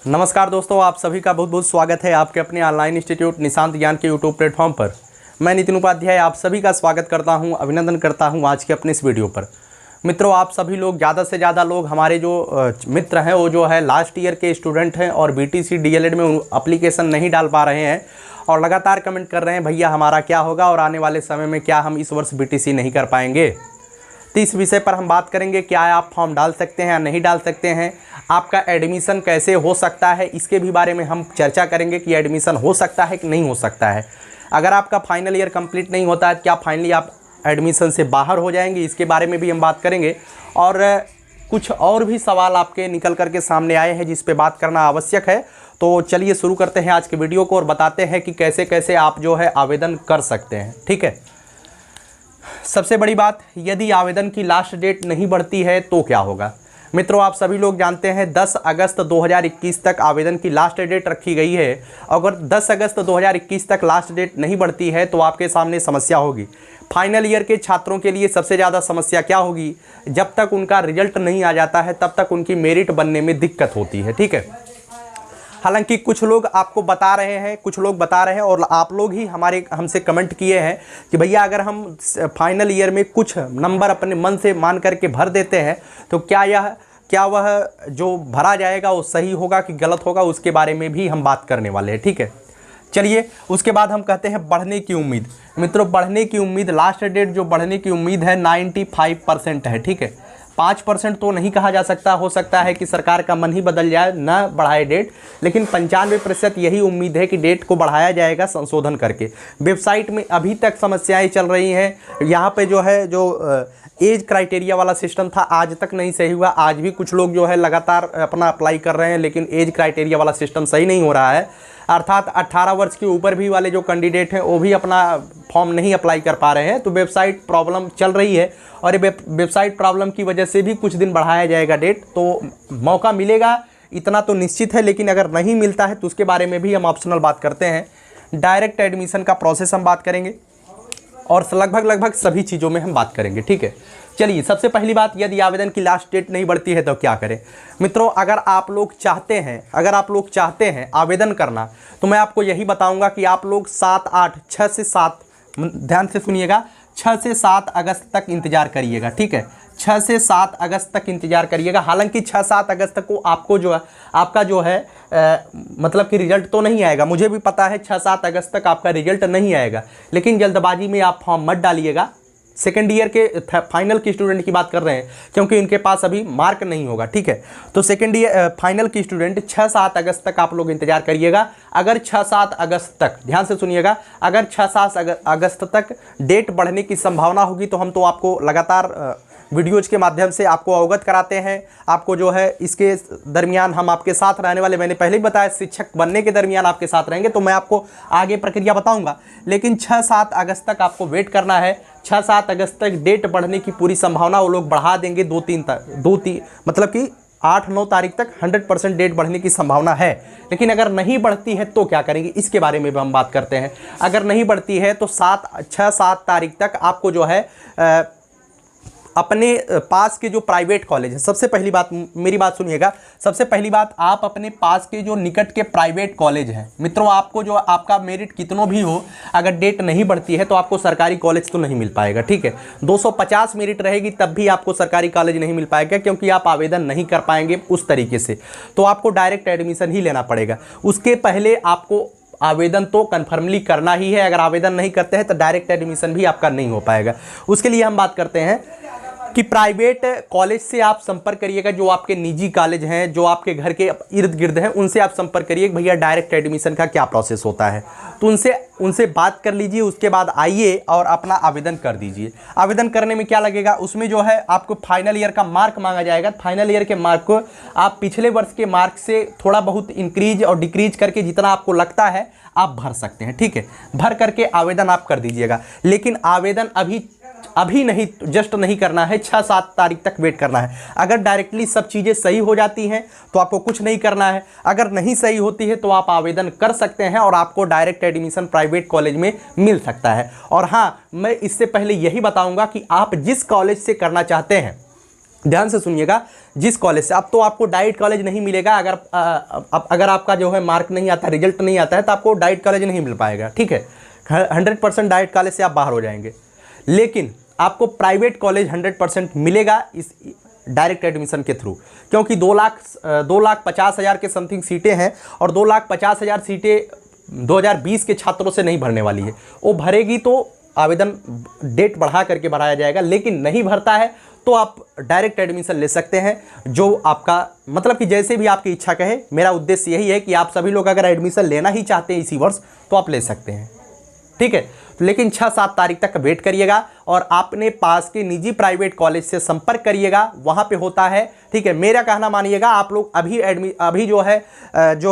नमस्कार दोस्तों, आप सभी का बहुत बहुत स्वागत है आपके अपने ऑनलाइन इंस्टीट्यूट निशांत ज्ञान के यूट्यूब प्लेटफॉर्म पर। मैं नितिन उपाध्याय आप सभी का स्वागत करता हूं, अभिनंदन करता हूं आज के अपने इस वीडियो पर। मित्रों, आप सभी लोग ज़्यादा से ज़्यादा लोग हमारे जो मित्र हैं वो जो है लास्ट ईयर के स्टूडेंट हैं और BTC DLED में अप्लीकेशन नहीं डाल पा रहे हैं और लगातार कमेंट कर रहे हैं भैया हमारा क्या होगा और आने वाले समय में क्या हम इस वर्ष BTC नहीं कर पाएंगे। तो इस विषय पर हम बात करेंगे, क्या आप फॉर्म डाल सकते हैं या नहीं डाल सकते हैं, आपका एडमिशन कैसे हो सकता है, इसके भी बारे में हम चर्चा करेंगे कि एडमिशन हो सकता है कि नहीं हो सकता है। अगर आपका फाइनल ईयर कंप्लीट नहीं होता है क्या फाइनली आप एडमिशन से बाहर हो जाएंगे, इसके बारे में भी हम बात करेंगे। और कुछ और भी सवाल आपके निकल करके सामने आए हैं जिस पे बात करना आवश्यक है। तो चलिए शुरू करते हैं आज के वीडियो को और बताते हैं कि कैसे कैसे आप जो है आवेदन कर सकते हैं। ठीक है, सबसे बड़ी बात, यदि आवेदन की लास्ट डेट नहीं बढ़ती है तो क्या होगा। मित्रों, आप सभी लोग जानते हैं 10 अगस्त 2021 तक आवेदन की लास्ट डेट रखी गई है। अगर 10 अगस्त 2021 तक लास्ट डेट नहीं बढ़ती है तो आपके सामने समस्या होगी। फाइनल ईयर के छात्रों के लिए सबसे ज़्यादा समस्या क्या होगी, जब तक उनका रिजल्ट नहीं आ जाता है तब तक उनकी मेरिट बनने में दिक्कत होती है। ठीक है, हालांकि कुछ लोग आपको बता रहे हैं, कुछ लोग बता रहे हैं और आप लोग ही हमसे कमेंट किए हैं कि भैया अगर हम फाइनल ईयर में कुछ नंबर अपने मन से मान करके भर देते हैं तो क्या वह जो भरा जाएगा वो सही होगा कि गलत होगा, उसके बारे में भी हम बात करने वाले हैं। ठीक है, चलिए उसके बाद हम कहते हैं बढ़ने की उम्मीद। मित्रों, बढ़ने की उम्मीद, लास्ट डेट जो बढ़ने की उम्मीद है 95% है। ठीक है, 5% तो नहीं कहा जा सकता, हो सकता है कि सरकार का मन ही बदल जाए, ना बढ़ाए डेट, लेकिन 95% यही उम्मीद है कि डेट को बढ़ाया जाएगा संशोधन करके। वेबसाइट में अभी तक समस्याएं चल रही हैं। यहाँ पे जो है एज क्राइटेरिया वाला सिस्टम था आज तक नहीं सही हुआ। आज भी कुछ लोग जो है लगातार अपना अप्लाई कर रहे हैं लेकिन एज क्राइटेरिया वाला सिस्टम सही नहीं हो रहा है। अर्थात 18 वर्ष के ऊपर भी वाले जो कैंडिडेट हैं वो भी अपना फॉर्म नहीं अप्लाई कर पा रहे हैं। तो वेबसाइट प्रॉब्लम चल रही है और ये वेबसाइट प्रॉब्लम की वजह से भी कुछ दिन बढ़ाया जाएगा डेट। तो मौका मिलेगा इतना तो निश्चित है, लेकिन अगर नहीं मिलता है तो उसके बारे में भी हम ऑप्शनल बात करते हैं। डायरेक्ट एडमिशन का प्रोसेस हम बात करेंगे और लगभग सभी चीज़ों में हम बात करेंगे। ठीक है, चलिए सबसे पहली बात, यदि आवेदन की लास्ट डेट नहीं बढ़ती है तो क्या करें। मित्रों, अगर आप लोग चाहते हैं आवेदन करना तो मैं आपको यही बताऊंगा कि आप लोग 6 से 7 ध्यान से सुनिएगा, 6 से 7 अगस्त तक इंतजार करिएगा। ठीक है, 6 से 7 अगस्त तक इंतजार करिएगा। हालांकि 6-7 अगस्त तक को आपको जो है आपका जो है मतलब कि रिजल्ट तो नहीं आएगा। मुझे भी पता है 6-7 अगस्त तक आपका रिजल्ट नहीं आएगा, लेकिन जल्दबाजी में आप फॉर्म मत डालिएगा। सेकेंड ईयर के फाइनल के स्टूडेंट की बात कर रहे हैं क्योंकि इनके पास अभी मार्क नहीं होगा। ठीक है, तो सेकेंड ईयर फाइनल के स्टूडेंट 6-7 अगस्त तक आप लोग इंतजार करिएगा। अगर 6-7 अगस्त तक, ध्यान से सुनिएगा, अगर 6-7 अगस्त तक डेट बढ़ने की संभावना होगी तो हम तो आपको लगातार वीडियोज़ के माध्यम से आपको अवगत कराते हैं। आपको जो है इसके दरमियान हम आपके साथ रहने वाले, मैंने पहले ही बताया शिक्षक बनने के दरमियान आपके साथ रहेंगे, तो मैं आपको आगे प्रक्रिया बताऊंगा। लेकिन 6-7 अगस्त तक आपको वेट करना है। 6-7 अगस्त तक डेट बढ़ने की पूरी संभावना, वो लोग बढ़ा देंगे 2-3 मतलब कि 8-9 तारीख तक 100% डेट बढ़ने की संभावना है। लेकिन अगर नहीं बढ़ती है तो क्या करेंगे, इसके बारे में भी हम बात करते हैं। अगर नहीं बढ़ती है तो 6-7 तारीख तक आपको जो है अपने पास के जो प्राइवेट कॉलेज है, सबसे पहली बात मेरी बात सुनिएगा, सबसे पहली बात आप अपने पास के जो निकट के प्राइवेट कॉलेज हैं, मित्रों आपको जो आपका मेरिट कितनों भी हो, अगर डेट नहीं बढ़ती है तो आपको सरकारी कॉलेज तो नहीं मिल पाएगा। ठीक है, 250 मेरिट रहेगी तब भी आपको सरकारी कॉलेज नहीं मिल पाएगा क्योंकि आप आवेदन नहीं कर पाएंगे उस तरीके से। तो आपको डायरेक्ट एडमिशन ही लेना पड़ेगा। उसके पहले आपको आवेदन तो कन्फर्मली करना ही है। अगर आवेदन नहीं करते हैं तो डायरेक्ट एडमिशन भी आपका नहीं हो पाएगा। उसके लिए हम बात करते हैं कि प्राइवेट कॉलेज से आप संपर्क करिएगा। जो आपके निजी कॉलेज हैं, जो आपके घर के इर्द गिर्द हैं, उनसे आप संपर्क करिए भैया डायरेक्ट एडमिशन का क्या प्रोसेस होता है। तो उनसे बात कर लीजिए, उसके बाद आइए और अपना आवेदन कर दीजिए। आवेदन करने में क्या लगेगा, उसमें जो है आपको फाइनल ईयर का मार्क मांगा जाएगा। फाइनल ईयर के मार्क को आप पिछले वर्ष के मार्क से थोड़ा बहुत इंक्रीज और डिक्रीज करके जितना आपको लगता है आप भर सकते हैं। ठीक है, भर करके आवेदन आप कर दीजिएगा। लेकिन आवेदन अभी नहीं, जस्ट नहीं करना है, 6-7 तारीख तक वेट करना है। अगर डायरेक्टली सब चीज़ें सही हो जाती हैं तो आपको कुछ नहीं करना है। अगर नहीं सही होती है तो आप आवेदन कर सकते हैं और आपको डायरेक्ट एडमिशन प्राइवेट कॉलेज में मिल सकता है। और हाँ, मैं इससे पहले यही बताऊंगा कि आप जिस कॉलेज से करना चाहते हैं ध्यान से सुनिएगा, जिस कॉलेज से अब तो आपको डाइट कॉलेज नहीं मिलेगा। अगर आपका जो है मार्क नहीं आता, रिजल्ट नहीं आता है, तो आपको डाइट कॉलेज नहीं मिल पाएगा, ठीक है। 100% डाइट कॉलेज से आप बाहर हो जाएंगे। लेकिन आपको प्राइवेट कॉलेज 100% मिलेगा इस डायरेक्ट एडमिशन के थ्रू, क्योंकि 2,50,000 के समथिंग सीटें हैं और 2,50,000 सीटें 2020 के छात्रों से नहीं भरने वाली है। वो भरेगी तो आवेदन डेट बढ़ा करके भराया जाएगा, लेकिन नहीं भरता है तो आप डायरेक्ट एडमिशन ले सकते हैं, जो आपका मतलब कि जैसे भी आपकी इच्छा कहे। मेरा उद्देश्य यही है कि आप सभी लोग अगर एडमिशन लेना ही चाहते हैं इसी वर्ष तो आप ले सकते हैं, ठीक है। लेकिन 6-7 तारीख तक वेट करिएगा और आपने पास के निजी प्राइवेट कॉलेज से संपर्क करिएगा, वहाँ पे होता है, ठीक है। मेरा कहना मानिएगा, आप लोग अभी जो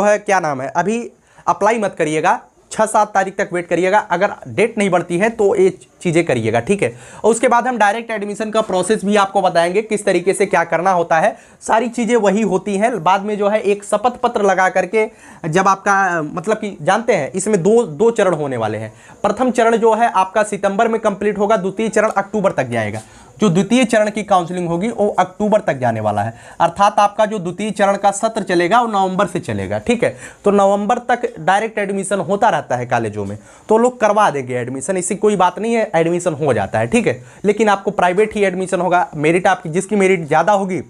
है क्या नाम है, अभी अप्लाई मत करिएगा, 6-7 तारीख तक वेट करिएगा। अगर डेट नहीं बढ़ती है तो ये चीज़ें करिएगा, ठीक है। और उसके बाद हम डायरेक्ट एडमिशन का प्रोसेस भी आपको बताएंगे, किस तरीके से क्या करना होता है। सारी चीज़ें वही होती हैं। बाद में जो है एक शपथ पत्र लगा करके, जब आपका मतलब कि जानते हैं इसमें दो चरण होने वाले हैं। प्रथम चरण जो है आपका सितंबर में कंप्लीट होगा, द्वितीय चरण अक्टूबर तक जाएगा। जो द्वितीय चरण की काउंसलिंग होगी वो अक्टूबर तक जाने वाला है, अर्थात आपका जो द्वितीय चरण का सत्र चलेगा वो नवंबर से चलेगा, ठीक है। तो नवंबर तक डायरेक्ट एडमिशन होता रहता है कॉलेजों में, तो लोग करवा देंगे एडमिशन, इससे कोई बात नहीं है, एडमिशन हो जाता है, ठीक है। लेकिन आपको प्राइवेट ही एडमिशन होगा। मेरिट आपकी, जिसकी मेरिट ज़्यादा होगी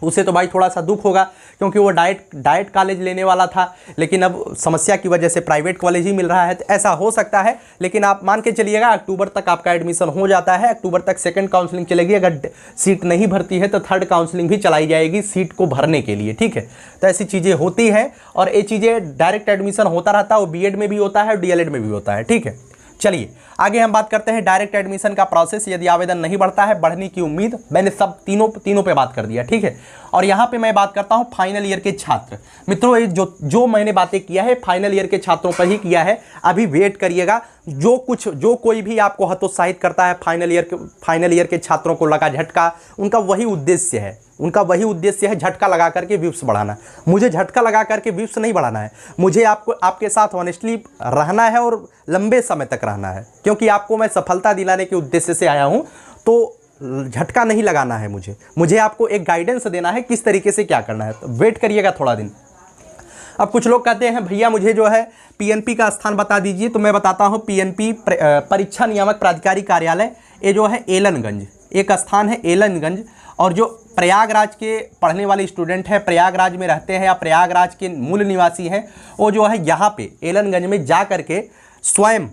उसे तो भाई थोड़ा सा दुख होगा, क्योंकि वो डाइट कॉलेज लेने वाला था, लेकिन अब समस्या की वजह से प्राइवेट कॉलेज ही मिल रहा है, तो ऐसा हो सकता है। लेकिन आप मान के चलिएगा अक्टूबर तक आपका एडमिशन हो जाता है। अक्टूबर तक सेकंड काउंसलिंग चलेगी, अगर सीट नहीं भरती है तो थर्ड काउंसलिंग भी चलाई जाएगी सीट को भरने के लिए, ठीक है। तो ऐसी चीज़ें होती हैं और ये चीज़ें डायरेक्ट एडमिशन होता रहता है, वो बीएड में भी होता है और डीएलएड में भी होता है, ठीक है। चलिए आगे हम बात करते हैं डायरेक्ट एडमिशन का प्रोसेस। यदि आवेदन नहीं बढ़ता है, बढ़ने की उम्मीद, मैंने सब तीनों पे बात कर दिया, ठीक है। और यहाँ पे मैं बात करता हूँ फाइनल ईयर के छात्र। मित्रों, ये जो मैंने बातें किया है फाइनल ईयर के छात्रों पर ही किया है। अभी वेट करिएगा, जो कोई भी आपको हतोत्साहित करता है फाइनल ईयर के छात्रों को लगा झटका, उनका वही उद्देश्य है झटका लगा करके व्यूज बढ़ाना। मुझे झटका लगा करके व्यूज नहीं बढ़ाना है, मुझे मुझे आपके साथ ऑनेस्टली रहना है और लंबे समय तक रहना है, क्योंकि आपको मैं सफलता दिलाने के उद्देश्य से आया हूं। तो झटका नहीं लगाना है, मुझे आपको एक गाइडेंस देना है किस तरीके से क्या करना है। तो वेट करिएगा थोड़ा दिन। अब कुछ लोग कहते हैं भैया मुझे जो है पीएनपी का स्थान बता दीजिए, तो मैं बताता हूं पीएनपी परीक्षा नियामक प्राधिकारी कार्यालय, ये जो है एलनगंज, एक स्थान है एलनगंज। और जो प्रयागराज के पढ़ने वाले स्टूडेंट हैं, प्रयागराज में रहते हैं या प्रयागराज के मूल निवासी हैं, वो जो है यहाँ पे एलनगंज में जा कर के स्वयं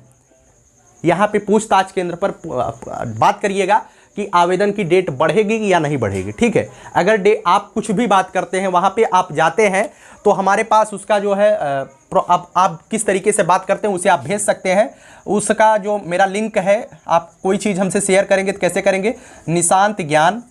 यहाँ पे पूछताछ केंद्र पर बात करिएगा कि आवेदन की डेट बढ़ेगी या नहीं बढ़ेगी, ठीक है। अगर आप कुछ भी बात करते हैं वहाँ पे आप जाते हैं तो हमारे पास उसका जो है आप किस तरीके से बात करते हैं उसे आप भेज सकते हैं। उसका जो मेरा लिंक है, आप कोई चीज़ हमसे शेयर करेंगे तो कैसे करेंगे, निशांत ज्ञान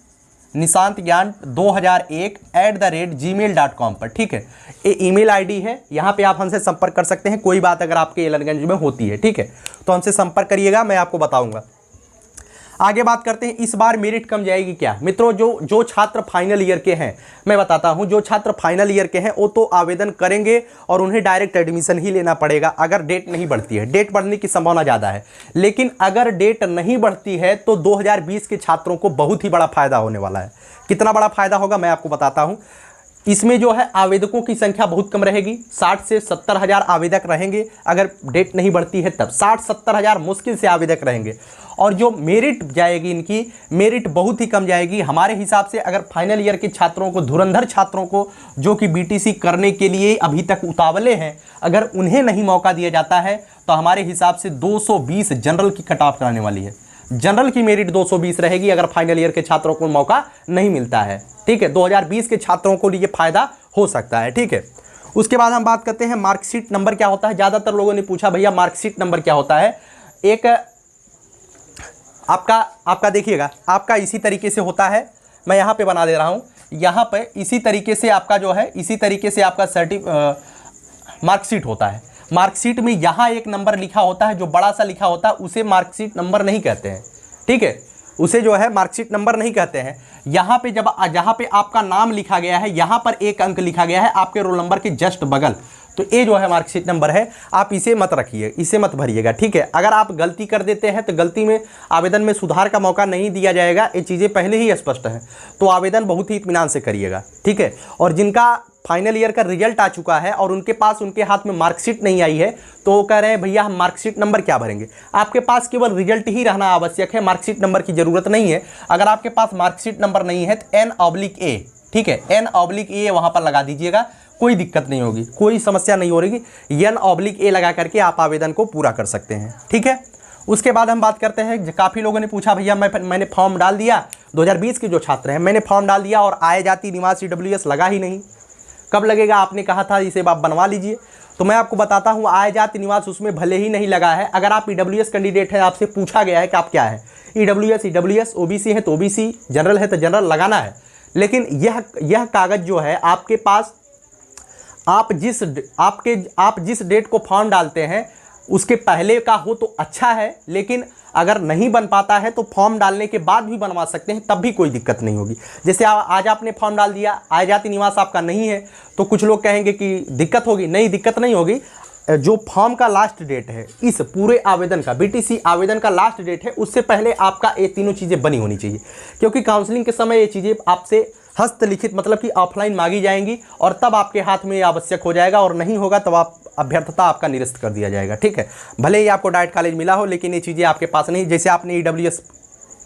2001@gmail.com पर, ठीक है। ये ईमेल आईडी है, यहाँ पे आप हमसे संपर्क कर सकते हैं। कोई बात अगर आपके एलनगंज में होती है, ठीक है, तो हमसे संपर्क करिएगा, मैं आपको बताऊंगा। आगे बात करते हैं, इस बार मेरिट कम जाएगी क्या। मित्रों, जो छात्र फाइनल ईयर के हैं, मैं बताता हूं, जो छात्र फाइनल ईयर के हैं वो तो आवेदन करेंगे और उन्हें डायरेक्ट एडमिशन ही लेना पड़ेगा अगर डेट नहीं बढ़ती है। डेट बढ़ने की संभावना ज़्यादा है, लेकिन अगर डेट नहीं बढ़ती है तो 2020 के छात्रों को बहुत ही बड़ा फायदा होने वाला है। कितना बड़ा फायदा होगा मैं आपको बताता हूँ। इसमें जो है आवेदकों की संख्या बहुत कम रहेगी, 60 से 70 हज़ार आवेदक रहेंगे। अगर डेट नहीं बढ़ती है तब 60-70 हज़ार मुश्किल से आवेदक रहेंगे। और जो मेरिट जाएगी, इनकी मेरिट बहुत ही कम जाएगी हमारे हिसाब से। अगर फाइनल ईयर के छात्रों को, धुरंधर छात्रों को जो कि बीटीसी करने के लिए अभी तक उतावले हैं, अगर उन्हें नहीं मौका दिया जाता है तो हमारे हिसाब से 220 जनरल की कट ऑफ कराने वाली है। जनरल की मेरिट 220 रहेगी अगर फाइनल ईयर के छात्रों को मौका नहीं मिलता है, ठीक है। 2020 के छात्रों को लिए फायदा हो सकता है, ठीक है। उसके बाद हम बात करते हैं मार्कशीट नंबर क्या होता है। ज़्यादातर लोगों ने पूछा भैया मार्कशीट नंबर क्या होता है। एक आपका देखिएगा, आपका इसी तरीके से होता है, मैं यहाँ पे बना दे रहा हूँ, यहाँ पे इसी तरीके से आपका जो है, इसी तरीके से आपका मार्कशीट होता है। मार्कशीट में यहाँ एक नंबर लिखा होता है, जो बड़ा सा लिखा होता है उसे मार्कशीट नंबर नहीं कहते हैं, ठीक है, उसे जो है मार्कशीट नंबर नहीं कहते हैं। यहाँ पे जहाँ पे आपका नाम लिखा गया है, यहाँ पर एक अंक लिखा गया है आपके रोल नंबर के जस्ट बगल, तो ये जो है मार्कशीट नंबर है, आप इसे मत रखिए, इसे मत भरिएगा, ठीक है। अगर आप गलती कर देते हैं तो गलती में आवेदन में सुधार का मौका नहीं दिया जाएगा, ये चीज़ें पहले ही स्पष्ट हैं। तो आवेदन बहुत ही इत्मीनान से करिएगा, ठीक है। और जिनका फाइनल ईयर का रिजल्ट आ चुका है और उनके पास उनके हाथ में मार्कशीट नहीं आई है, तो वो कह रहे हैं भैया हम मार्कशीट नंबर क्या भरेंगे। आपके पास केवल रिजल्ट ही रहना आवश्यक है, मार्कशीट नंबर की जरूरत नहीं है। अगर आपके पास मार्कशीट नंबर नहीं है तो N/A, ठीक है, N/A वहाँ पर लगा दीजिएगा, कोई दिक्कत नहीं होगी, कोई समस्या नहीं हो रही। N/A लगा करके आप आवेदन को पूरा कर सकते हैं, ठीक है। उसके बाद हम बात करते हैं, काफ़ी लोगों ने पूछा भैया मैंने फॉर्म डाल दिया, 2020 के जो छात्र हैं, मैंने फॉर्म डाल दिया और आय जाति निवास EWS लगा ही नहीं, कब लगेगा? आपने कहा था इसे आप बनवा लीजिए। तो मैं आपको बताता हूँ, आय जाति निवास उसमें भले ही नहीं लगा है। अगर आप EWS कैंडिडेट है, आपसे पूछा गया है कि आप क्या है, EWS, OBC है तो OBC, जनरल है तो जनरल लगाना है। लेकिन यह कागज़ जो है आपके पास, आप जिस डेट को फॉर्म डालते हैं उसके पहले का हो तो अच्छा है, लेकिन अगर नहीं बन पाता है तो फॉर्म डालने के बाद भी बनवा सकते हैं, तब भी कोई दिक्कत नहीं होगी। जैसे आज आपने फॉर्म डाल दिया, आय जाति निवास आपका नहीं है, तो कुछ लोग कहेंगे कि दिक्कत होगी। नहीं, दिक्कत नहीं होगी। जो फॉर्म का लास्ट डेट है, इस पूरे आवेदन का, BTC आवेदन का लास्ट डेट है, उससे पहले आपका ये तीनों चीज़ें बनी होनी चाहिए। क्योंकि काउंसलिंग के समय ये चीज़ें आपसे हस्तलिखित मतलब कि ऑफलाइन मांगी जाएंगी और तब आपके हाथ में ये आवश्यक हो जाएगा, और नहीं होगा तब आप अभ्यर्थता आपका निरस्त कर दिया जाएगा, ठीक है। भले ही आपको डाइट कॉलेज मिला हो, लेकिन ये चीज़ें आपके पास नहीं। जैसे आपने EWS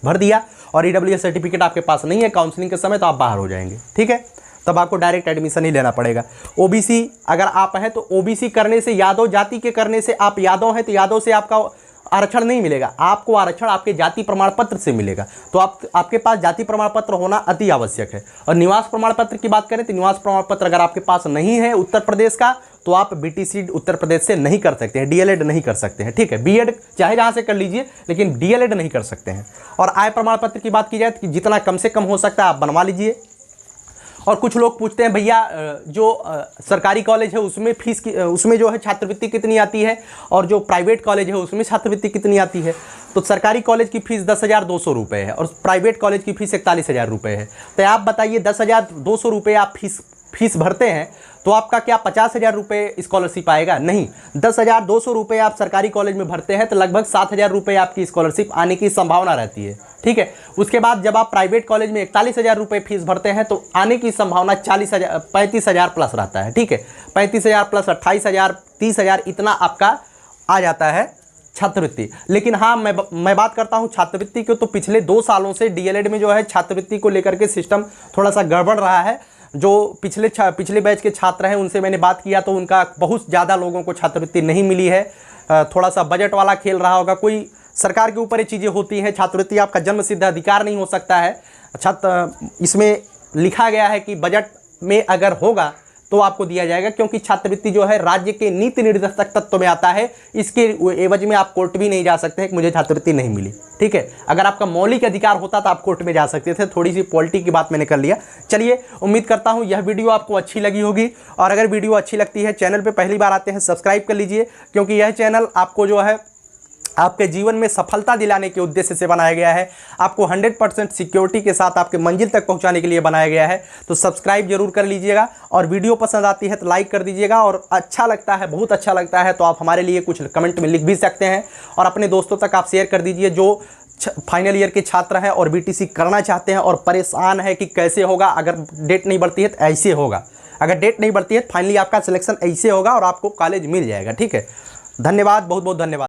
भर दिया और EWS सर्टिफिकेट आपके पास नहीं है काउंसलिंग के समय, तो आप बाहर हो जाएंगे, ठीक है। तब आपको डायरेक्ट एडमिशन ही लेना पड़ेगा। OBC अगर आप हैं तो OBC करने से, यादव जाति के करने से, आप यादव हैं तो यादव से आपका आरक्षण नहीं मिलेगा, आपको आरक्षण आपके जाति प्रमाण पत्र से मिलेगा। तो आपके पास जाति प्रमाण पत्र होना अति आवश्यक है। और निवास प्रमाण पत्र की बात करें तो निवास प्रमाण पत्र अगर आपके पास नहीं है उत्तर प्रदेश का, तो आप BTC उत्तर प्रदेश से नहीं कर सकते हैं, DLED नहीं कर सकते हैं, ठीक है। B.Ed चाहे जहाँ से कर लीजिए, लेकिन DLED नहीं कर सकते हैं। और आय प्रमाण पत्र की बात की जाए तो जितना कम से कम हो सकता है आप बनवा लीजिए। और कुछ लोग पूछते हैं भैया जो सरकारी कॉलेज है उसमें फीस उसमें जो है छात्रवृत्ति कितनी आती है, और जो प्राइवेट कॉलेज है उसमें छात्रवृत्ति कितनी आती है। तो सरकारी कॉलेज की फीस 10,200 रुपये है और प्राइवेट कॉलेज की फीस 41,000 रुपये है। तो आप बताइए 10,200 रुपये आप फीस भरते हैं तो आपका क्या 50,000 रुपये स्कॉलरशिप आएगा? नहीं। 10,200 रुपये आप सरकारी कॉलेज में भरते हैं तो लगभग 7,000 रुपये आपकी स्कॉलरशिप आने की संभावना रहती है, ठीक है। उसके बाद जब आप प्राइवेट कॉलेज में 41,000 रुपये फीस भरते हैं तो आने की संभावना 35,000 प्लस रहता है, ठीक है। 35,000 प्लस 28,000, 30,000 इतना आपका आ जाता है छात्रवृत्ति। लेकिन हाँ, मैं बात करता हूँ छात्रवृत्ति को, तो पिछले 2 सालों से DLED में जो है छात्रवृत्ति को लेकर के सिस्टम थोड़ा सा गड़बड़ रहा है। जो पिछले बैच के छात्र हैं उनसे मैंने बात किया तो उनका बहुत ज़्यादा लोगों को छात्रवृत्ति नहीं मिली है। थोड़ा सा बजट वाला खेल रहा होगा कोई, सरकार के ऊपर ये चीज़ें होती हैं। छात्रवृत्ति आपका जन्मसिद्ध अधिकार नहीं हो सकता है। इसमें लिखा गया है कि बजट में अगर होगा तो आपको दिया जाएगा, क्योंकि छात्रवृत्ति जो है राज्य के नीति निर्देशक तत्व में आता है। इसके एवज में आप कोर्ट भी नहीं जा सकते हैं कि मुझे छात्रवृत्ति नहीं मिली, ठीक है। अगर आपका मौलिक अधिकार होता तो आप कोर्ट में जा सकते थे। थोड़ी सी पॉलिटिक्स की बात मैंने कर लिया। चलिए, उम्मीद करता हूँ यह वीडियो आपको अच्छी लगी होगी, और अगर वीडियो अच्छी लगती है, चैनल पर पहली बार आते हैं सब्सक्राइब कर लीजिए, क्योंकि यह चैनल आपको जो है आपके जीवन में सफलता दिलाने के उद्देश्य से बनाया गया है। आपको 100% सिक्योरिटी के साथ आपके मंजिल तक पहुंचाने के लिए बनाया गया है। तो सब्सक्राइब जरूर कर लीजिएगा, और वीडियो पसंद आती है तो लाइक कर दीजिएगा, और अच्छा लगता है, बहुत अच्छा लगता है तो आप हमारे लिए कुछ कमेंट में लिख भी सकते हैं, और अपने दोस्तों तक आप शेयर कर दीजिए जो फाइनल ईयर के छात्र हैं और BTC करना चाहते हैं और परेशान है कि कैसे होगा। अगर डेट नहीं बढ़ती है तो ऐसे होगा, अगर डेट नहीं बढ़ती है तो फाइनली आपका सिलेक्शन ऐसे होगा और आपको कॉलेज मिल जाएगा, ठीक है। धन्यवाद, बहुत बहुत धन्यवाद।